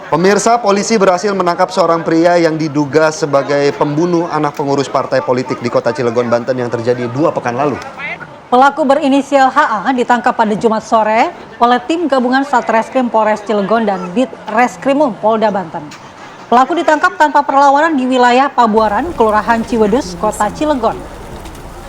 Pemirsa, polisi berhasil menangkap seorang pria yang diduga sebagai pembunuh anak pengurus partai politik di kota Cilegon, Banten yang terjadi 2 pekan lalu. Pelaku berinisial HA ditangkap pada Jumat sore oleh tim gabungan Satreskrim Polres Cilegon dan Ditreskrimum Polda Banten. Pelaku ditangkap tanpa perlawanan di wilayah Pabuaran, Kelurahan Ciwedus, Kota Cilegon.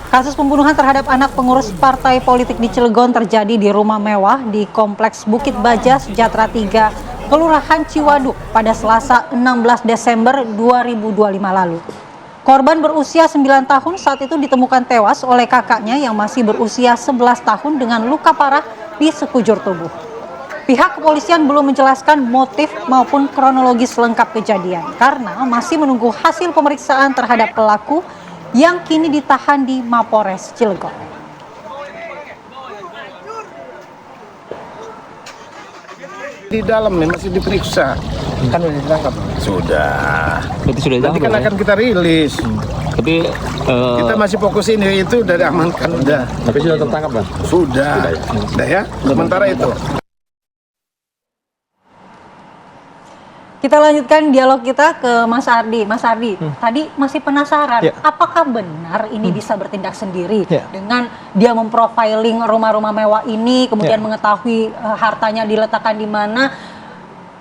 Kasus pembunuhan terhadap anak pengurus partai politik di Cilegon terjadi di rumah mewah di Kompleks Bukit Baja Sejahtera 3, Kelurahan Ciwaduk pada Selasa 16 Desember 2025 lalu. Korban berusia 9 tahun saat itu ditemukan tewas oleh kakaknya yang masih berusia 11 tahun dengan luka parah di sekujur tubuh. Pihak kepolisian belum menjelaskan motif maupun kronologis lengkap kejadian karena masih menunggu hasil pemeriksaan terhadap pelaku yang kini ditahan di Mapores Cilegon. Di dalam nih masih diperiksa. Kan udah ditangkap? Sudah. Berarti sudah nanti kan akan kita rilis. Tapi kita masih fokus ini itu udah diamankan udah. Tapi sudah tertangkap Bang? Sudah. Sudah ya. Sementara itu. Kita lanjutkan dialog kita ke Mas Ardi. Mas Ardi, tadi masih penasaran, apakah benar ini bisa bertindak sendiri dengan dia memprofiling rumah-rumah mewah ini, kemudian mengetahui hartanya diletakkan di mana?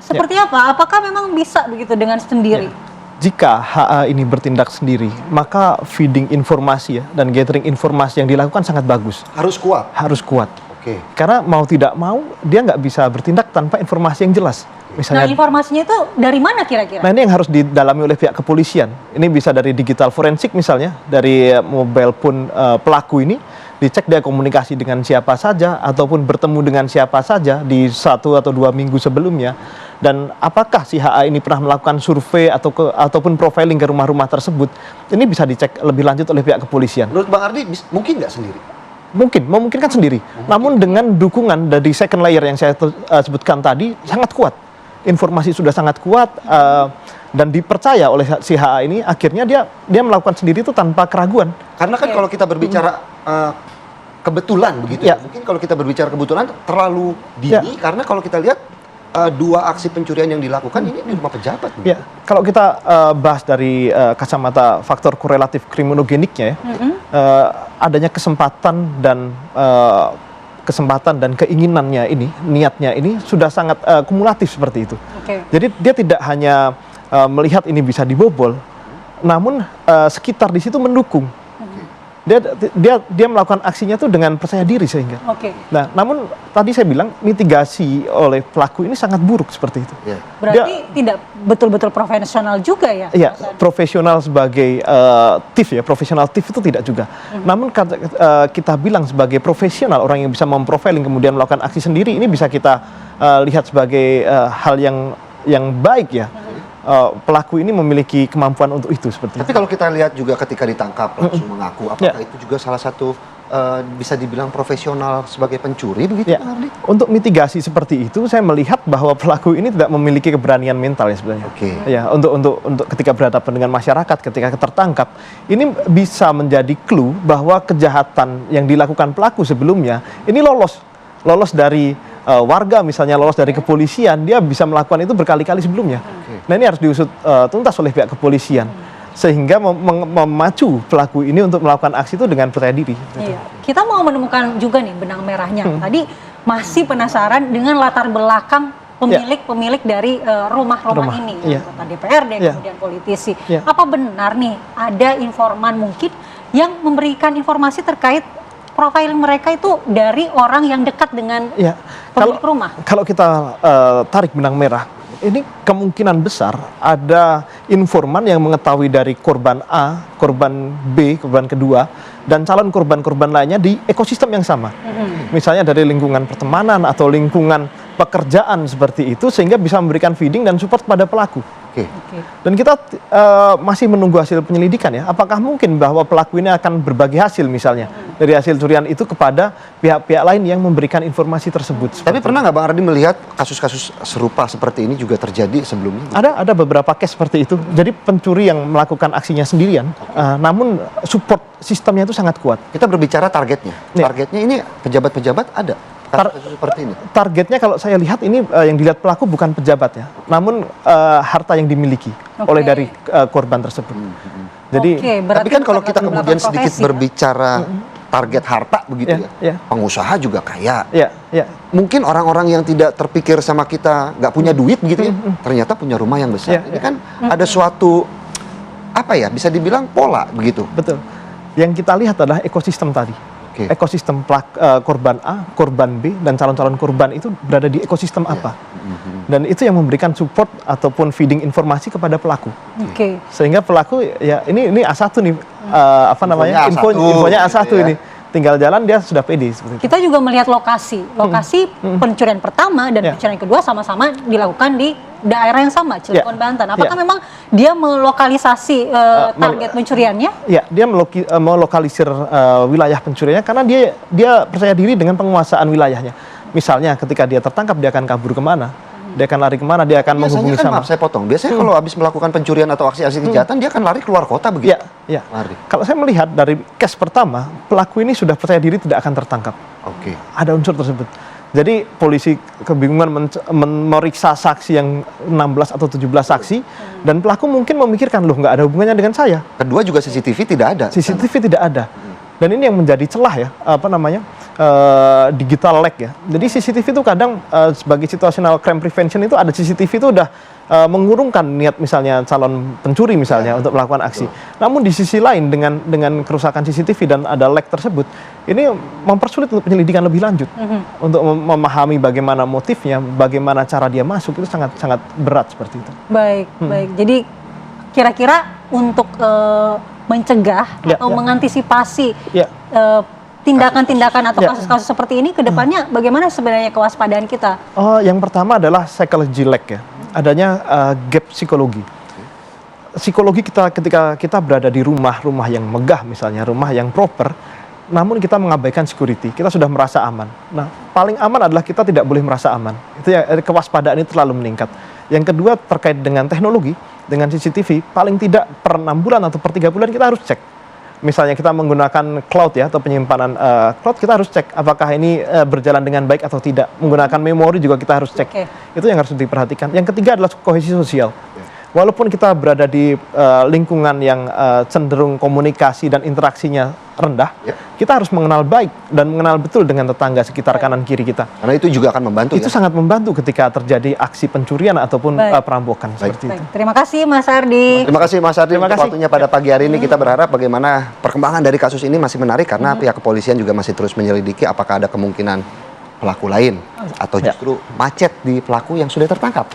Seperti apa? Apakah memang bisa begitu dengan sendiri? Jika HA ini bertindak sendiri, maka feeding informasi dan gathering informasi yang dilakukan sangat bagus. Harus kuat? Harus kuat. Oke. Karena mau tidak mau, dia nggak bisa bertindak tanpa informasi yang jelas. Misalnya, nah, informasinya itu dari mana kira-kira? Nah, ini yang harus didalami oleh pihak kepolisian. Ini bisa dari digital forensik misalnya, dari mobile phone pelaku ini, dicek dia komunikasi dengan siapa saja, ataupun bertemu dengan siapa saja di 1 atau 2 minggu sebelumnya. Dan apakah si HA ini pernah melakukan survei ataupun profiling ke rumah-rumah tersebut, ini bisa dicek lebih lanjut oleh pihak kepolisian. Menurut Bang Ardi, mungkin nggak sendiri? Mungkin, memungkinkan sendiri. Namun dengan dukungan dari second layer yang saya sebutkan tadi, sangat kuat. Informasi sudah sangat kuat dan dipercaya oleh si HA ini, akhirnya dia melakukan sendiri itu tanpa keraguan. Karena kan kalau kita berbicara kebetulan begitu ya. Mungkin kalau kita berbicara kebetulan terlalu dini karena kalau kita lihat 2 aksi pencurian yang dilakukan ini di rumah pejabat. Ya, kalau kita bahas dari kacamata faktor korelatif kriminogeniknya adanya kesempatan dan keinginannya ini, niatnya ini sudah sangat kumulatif seperti itu. Jadi dia tidak hanya melihat ini bisa dibobol, namun sekitar di situ mendukung. Dia melakukan aksinya tuh dengan percaya diri sehingga. Nah, namun tadi saya bilang mitigasi oleh pelaku ini sangat buruk seperti itu. Berarti tidak betul-betul profesional juga ya? Iya, profesional sebagai profesional thief itu tidak juga. Namun kita bilang sebagai profesional, orang yang bisa memprofiling kemudian melakukan aksi sendiri, ini bisa kita lihat sebagai hal yang baik ya. Pelaku ini memiliki kemampuan untuk itu seperti itu. Tapi kalau kita lihat juga ketika ditangkap langsung mengaku, apakah itu juga salah satu bisa dibilang profesional sebagai pencuri begitu, Bang Ardi? Untuk mitigasi seperti itu, saya melihat bahwa pelaku ini tidak memiliki keberanian mental ya sebenarnya. Ya, untuk ketika berhadapan dengan masyarakat, ketika tertangkap, ini bisa menjadi clue bahwa kejahatan yang dilakukan pelaku sebelumnya ini lolos dari warga misalnya, lolos dari kepolisian, dia bisa melakukan itu berkali-kali sebelumnya. Nah, ini harus diusut tuntas oleh pihak kepolisian sehingga memacu pelaku ini untuk melakukan aksi itu dengan percaya diri. Iya. Kita mau menemukan juga nih benang merahnya. Tadi masih penasaran dengan latar belakang pemilik dari rumah-rumah ini, anggota DPRD, kemudian politisi. Apa benar nih ada informan mungkin yang memberikan informasi terkait profiling mereka itu dari orang yang dekat dengan pemilik rumah? Kalau kita tarik benang merah, ini kemungkinan besar ada informan yang mengetahui dari korban A, korban B, korban kedua, dan calon korban-korban lainnya di ekosistem yang sama. Misalnya dari lingkungan pertemanan atau lingkungan pekerjaan seperti itu, sehingga bisa memberikan feeding dan support pada pelaku. Dan kita masih menunggu hasil penyelidikan ya. Apakah mungkin bahwa pelaku ini akan berbagi hasil misalnya dari hasil curian itu kepada pihak-pihak lain yang memberikan informasi tersebut. Tapi pernah nggak Bang Ardi melihat kasus-kasus serupa seperti ini juga terjadi sebelumnya? Ada beberapa case seperti itu. Jadi pencuri yang melakukan aksinya sendirian, namun support sistemnya itu sangat kuat. Kita berbicara targetnya. Targetnya ini pejabat-pejabat ada kasus seperti ini? Targetnya kalau saya lihat ini yang dilihat pelaku bukan pejabat ya, namun harta yang dimiliki oleh dari korban tersebut. Jadi, tapi kan kalau kita kemudian sedikit berbicara target harta begitu pengusaha juga kaya. Mungkin orang-orang yang tidak terpikir sama kita nggak punya duit begitu ya, ternyata punya rumah yang besar. Ini kan ada suatu apa ya, bisa dibilang pola begitu. Betul. Yang kita lihat adalah ekosistem tadi. Ekosistem korban A, korban B, dan calon-calon korban itu berada di ekosistem apa. Dan itu yang memberikan support ataupun feeding informasi kepada pelaku. Sehingga pelaku ya ini A1 nih, infonya A1 ini. Tinggal jalan dia sudah pede. Kita juga melihat lokasi pencurian pertama dan pencurian kedua sama-sama dilakukan di daerah yang sama, Cilegon, Banten. Apakah memang dia melokalisasi target pencuriannya? Ya, dia melokalisir wilayah pencuriannya karena dia percaya diri dengan penguasaan wilayahnya. Misalnya ketika dia tertangkap dia akan kabur kemana? Dia akan lari kemana? Dia akan menghubungi sama. Maaf, saya potong. Biasanya kalau habis melakukan pencurian atau aksi-aksi kejahatan, dia akan lari keluar kota begitu. Iya. Kalau saya melihat dari case pertama, pelaku ini sudah percaya diri tidak akan tertangkap. Ada unsur tersebut. Jadi polisi kebingungan memeriksa saksi yang 16 atau 17 saksi, dan pelaku mungkin memikirkan, loh nggak ada hubungannya dengan saya. Kedua juga CCTV tidak ada. CCTV tidak ada. Dan ini yang menjadi celah ya, digital lag ya. Jadi CCTV itu kadang sebagai situational crime prevention itu ada CCTV itu udah mengurungkan niat misalnya calon pencuri misalnya untuk melakukan aksi. Namun di sisi lain dengan kerusakan CCTV dan ada lag tersebut, ini mempersulit untuk penyelidikan lebih lanjut untuk memahami bagaimana motifnya, bagaimana cara dia masuk, itu sangat berat seperti itu. Baik. Jadi kira-kira untuk mencegah atau mengantisipasi tindakan-tindakan atau kasus-kasus seperti ini ke depannya, bagaimana sebenarnya kewaspadaan kita? Yang pertama adalah psychology lag ya, adanya gap psikologi. Psikologi kita ketika kita berada di rumah yang megah misalnya, rumah yang proper, namun kita mengabaikan security, kita sudah merasa aman. Nah, paling aman adalah kita tidak boleh merasa aman. Itu ya, kewaspadaan ini terlalu meningkat. Yang kedua terkait dengan teknologi, dengan CCTV, paling tidak per 6 bulan atau per 3 bulan kita harus cek. Misalnya kita menggunakan cloud ya, atau penyimpanan cloud, kita harus cek apakah ini berjalan dengan baik atau tidak. Menggunakan memori juga kita harus cek. Itu yang harus diperhatikan. Yang ketiga adalah kohesi sosial. Walaupun kita berada di lingkungan yang cenderung komunikasi dan interaksinya rendah, kita harus mengenal baik dan mengenal betul dengan tetangga sekitar kanan kiri kita. Karena itu juga akan membantu. Itu sangat membantu ketika terjadi aksi pencurian ataupun perampokan seperti itu. Terima kasih Mas Ardi. Terima kasih Mas Ardi untuk waktunya pada pagi hari ini. Kita berharap bagaimana perkembangan dari kasus ini masih menarik karena pihak kepolisian juga masih terus menyelidiki apakah ada kemungkinan pelaku lain atau justru macet di pelaku yang sudah tertangkap.